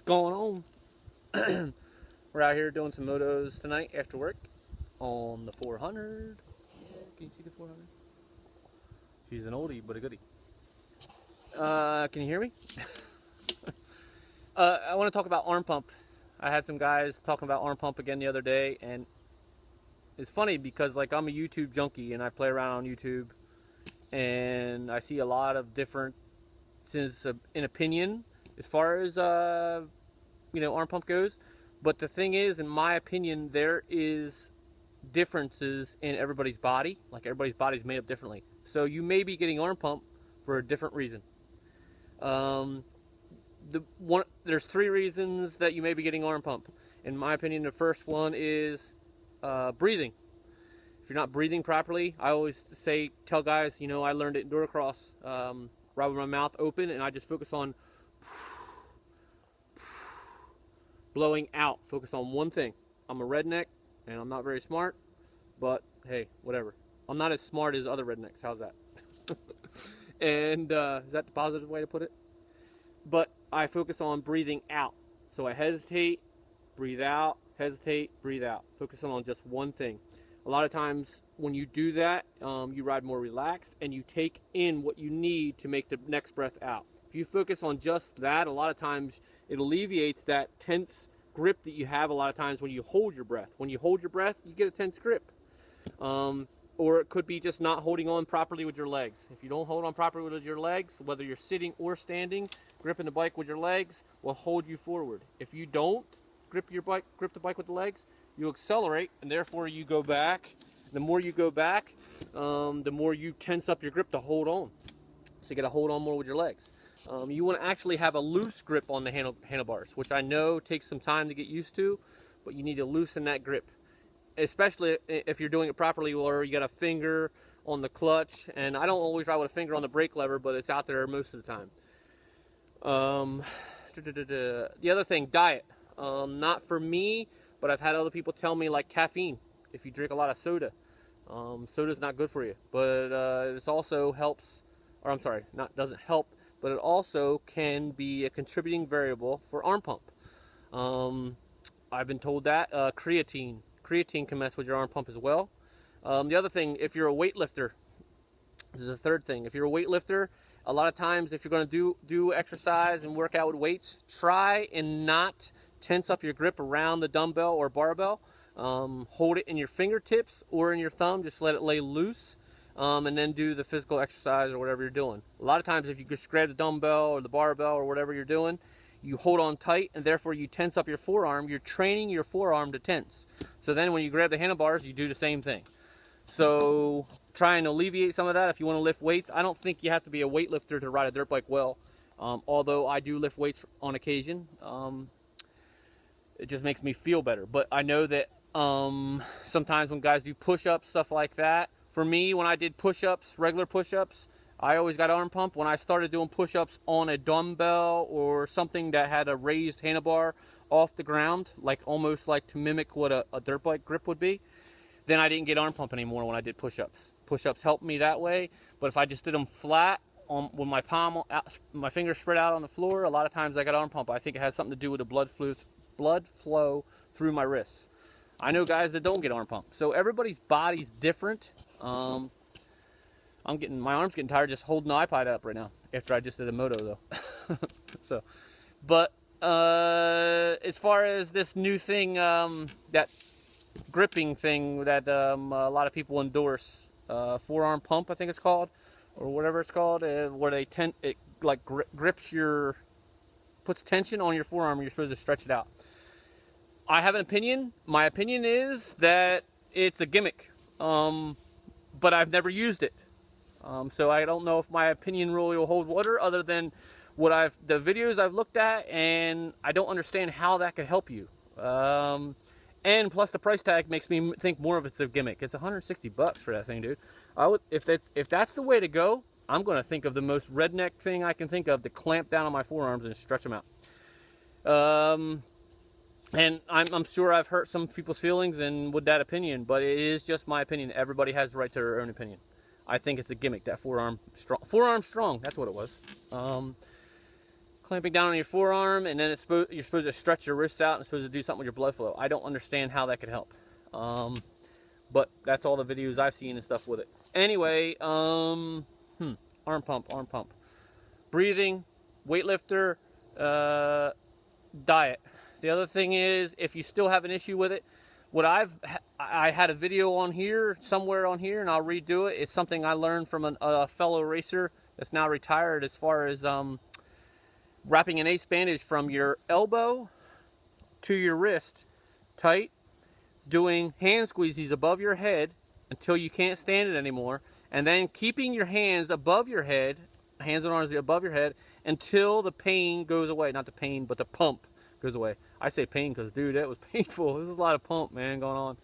going on? We're out here doing some motos tonight after work on the 400. Can you see the 400? She's an oldie but a goodie. Can you hear me? I want to talk about arm pump. I had some guys talking about arm pump again the other day, and it's funny because like I'm a YouTube junkie and I play around on YouTube, and I see a lot of different in opinion as far as arm pump goes. But the thing is, in my opinion, there is differences in everybody's body. Like everybody's body's made up differently. So you may be getting arm pump for a different reason. There's 3 reasons that you may be getting arm pump. In my opinion, the first one is breathing. If you're not breathing properly, I always tell guys, I learned it in Duracross, ride with my mouth open, and I just focus on blowing out. Focus on one thing. I'm a redneck, and I'm not very smart, but hey, whatever. I'm not as smart as other rednecks. How's that? And is that the positive way to put it? But I focus on breathing out. So I hesitate, breathe out, hesitate, breathe out. Focusing on just one thing. A lot of times when you do that, you ride more relaxed and you take in what you need to make the next breath out. If you focus on just that, a lot of times it alleviates that tense grip that you have a lot of times when you hold your breath. When you hold your breath, you get a tense grip. Or it could be just not holding on properly with your legs. If you don't hold on properly with your legs, whether you're sitting or standing, gripping the bike with your legs will hold you forward. If you don't grip the bike with the legs, you accelerate, and therefore you go back. The more you go back, the more you tense up your grip to hold on. So you got to hold on more with your legs. You want to actually have a loose grip on the handlebars, which I know takes some time to get used to, but you need to loosen that grip. Especially if you're doing it properly, or you got a finger on the clutch, and I don't always ride with a finger on the brake lever, but it's out there most of the time. The other thing, diet. Not for me, but I've had other people tell me, like caffeine. If you drink a lot of soda, soda's not good for you. But it also helps, or I'm sorry, doesn't help, but it also can be a contributing variable for arm pump. I've been told that creatine can mess with your arm pump as well. The other thing, if you're a weightlifter, this is the third thing. If you're a weightlifter, a lot of times if you're going to do exercise and work out with weights, try and not tense up your grip around the dumbbell or barbell. Hold it in your fingertips or in your thumb, just let it lay loose, and then do the physical exercise or whatever you're doing. A lot of times if you just grab the dumbbell or the barbell or whatever you're doing, you hold on tight, and therefore you tense up your forearm. You're training your forearm to tense. So then when you grab the handlebars, you do the same thing. So try and alleviate some of that if you want to lift weights. I don't think you have to be a weightlifter to ride a dirt bike well, although I do lift weights on occasion. It just makes me feel better. But I know that sometimes when guys do push-ups, stuff like that, for me, when I did push-ups, regular push-ups, I always got arm pump. When I started doing push-ups on a dumbbell or something that had a raised handlebar off the ground, like almost like to mimic what a dirt bike grip would be, then I didn't get arm pump anymore when I did push-ups. Push-ups helped me that way, but if I just did them flat with my palm out, my fingers spread out on the floor, a lot of times I got arm pump. I think it has something to do with the blood flow through my wrists. I know guys that don't get arm pump, so everybody's body's different. My arm's getting tired just holding the iPod up right now after I just did a moto though. So, but as far as this new thing, that gripping thing that a lot of people endorse, forearm pump I think it's called, or whatever it's called, where it like grips puts tension on your forearm, and you're supposed to stretch it out. I have an opinion. My opinion is that it's a gimmick, but I've never used it. So I don't know if my opinion really will hold water, other than the videos I've looked at, and I don't understand how that could help you. And plus the price tag makes me think more of it's a gimmick. It's 160 bucks for that thing, dude. If that's the way to go, I'm going to think of the most redneck thing I can think of to clamp down on my forearms and stretch them out. And I'm sure I've hurt some people's feelings and with that opinion, but it is just my opinion. Everybody has the right to their own opinion. I think it's a gimmick, that forearm strong, that's what it was. clamping down on your forearm, and then you're supposed to stretch your wrists out and supposed to do something with your blood flow. I don't understand how that could help. But that's all the videos I've seen and stuff with it. Anyway, arm pump. Breathing, weightlifter, diet. The other thing is, if you still have an issue with it, I had a video on here, somewhere on here, and I'll redo it. It's something I learned from a fellow racer that's now retired, as far as wrapping an ace bandage from your elbow to your wrist tight, doing hand squeezies above your head until you can't stand it anymore, and then keeping your hands above your head, hands and arms above your head, until the pain goes away. Not the pain, but the pump goes away. I say pain because, dude, that was painful. There's a lot of pump, man, going on.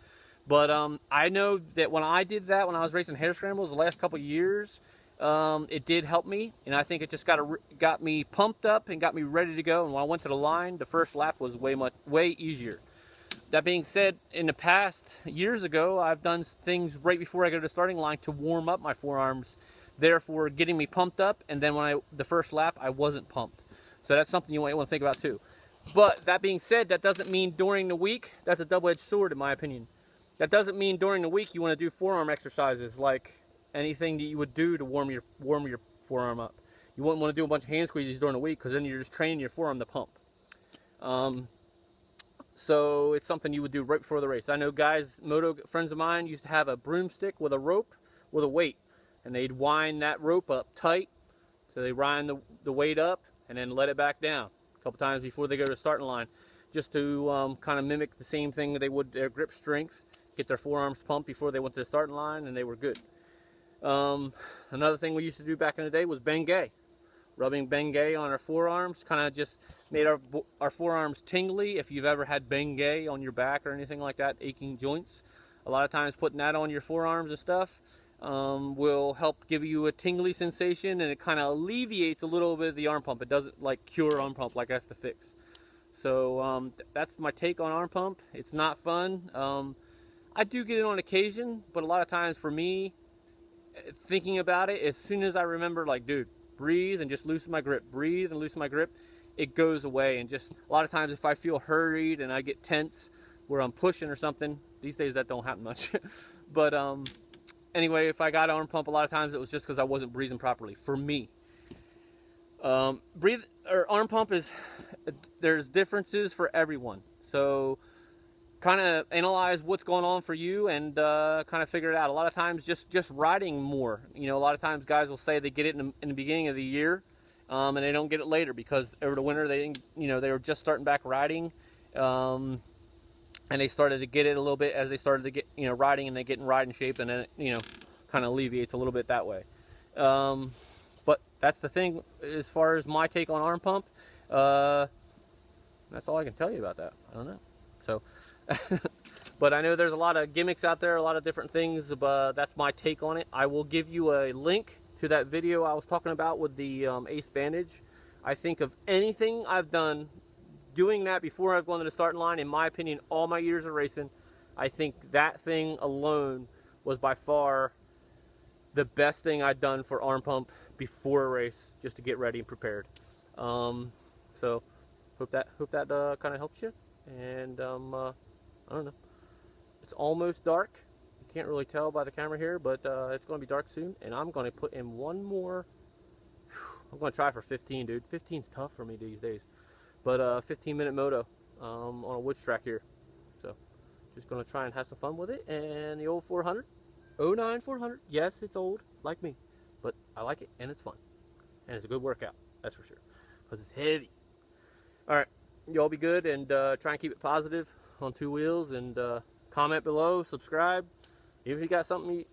But I know that when I did that, when I was racing hair scrambles the last couple of years, it did help me, and I think it just got me pumped up and got me ready to go. And when I went to the line, the first lap was way easier. That being said, in the past, years ago, I've done things right before I go to the starting line to warm up my forearms, therefore getting me pumped up, and then when the first lap, I wasn't pumped. So that's something you might want to think about too. But that being said, that doesn't mean during the week. That's a double-edged sword in my opinion. That doesn't mean during the week you want to do forearm exercises like anything that you would do to warm your forearm up. You wouldn't want to do a bunch of hand squeezes during the week, because then you're just training your forearm to pump. So it's something you would do right before the race. I know guys, moto friends of mine, used to have a broomstick with a rope with a weight, and they'd wind that rope up tight. So they wind the weight up and then let it back down a couple times before they go to the starting line, just to kind of mimic the same thing they would their grip strength, get their forearms pumped before they went to the starting line, and they were good. Another thing we used to do back in the day was Bengay. Rubbing Bengay on our forearms kind of just made our forearms tingly. If you've ever had Bengay on your back or anything like that, aching joints, a lot of times putting that on your forearms and stuff will help give you a tingly sensation, and it kind of alleviates a little bit of the arm pump. It doesn't like cure arm pump like that's the fix. So that's my take on arm pump. It's not fun. I do get it on occasion, but a lot of times for me, thinking about it, as soon as I remember, like, dude, breathe and just loosen my grip, breathe and loosen my grip, it goes away. And just a lot of times if I feel hurried and I get tense where I'm pushing or something, these days that don't happen much. But anyway, if I got arm pump, a lot of times it was just because I wasn't breathing properly for me. Arm pump there's differences for everyone. So kind of analyze what's going on for you and kind of figure it out. A lot of times just riding more. You know, a lot of times guys will say they get it in the beginning of the year, and they don't get it later because over the winter they were just starting back riding, and they started to get it a little bit as they started to get riding, and they get in riding shape, and then it kind of alleviates a little bit that way. But that's the thing as far as my take on arm pump. That's all I can tell you about that. I don't know. So. But I know there's a lot of gimmicks out there, a lot of different things, but that's my take on it. I will give you a link to that video I was talking about with the ace bandage. I think of anything I've done doing that before I've gone to the starting line, in my opinion, all my years of racing, I think that thing alone was by far the best thing I'd done for arm pump before a race, just to get ready and prepared. So hope that kind of helps you. And I don't know. It's almost dark. You can't really tell by the camera here, but it's going to be dark soon. And I'm going to put in one more. I'm going to try for 15, dude. 15's tough for me these days. But 15-minute moto on a woods track here. So just going to try and have some fun with it. And the old 400, 09 400. Yes, it's old, like me. But I like it, and it's fun. And it's a good workout, that's for sure. Because it's heavy. All right. Y'all be good, and try and keep it positive on two wheels, and comment below, subscribe. Even if you got something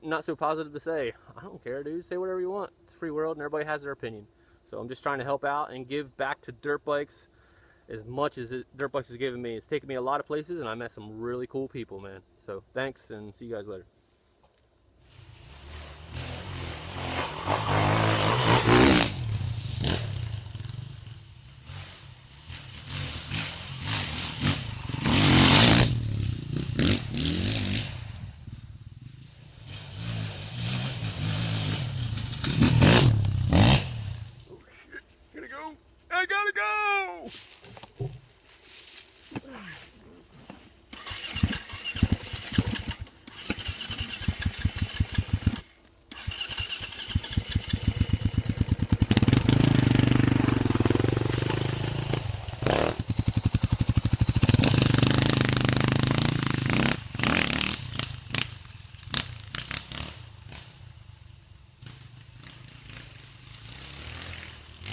not so positive to say, I don't care, dude. Say whatever you want. It's a free world and everybody has their opinion. So I'm just trying to help out and give back to dirt bikes as much as dirt bikes has given me. It's taken me a lot of places, and I met some really cool people, man. So thanks, and see you guys later.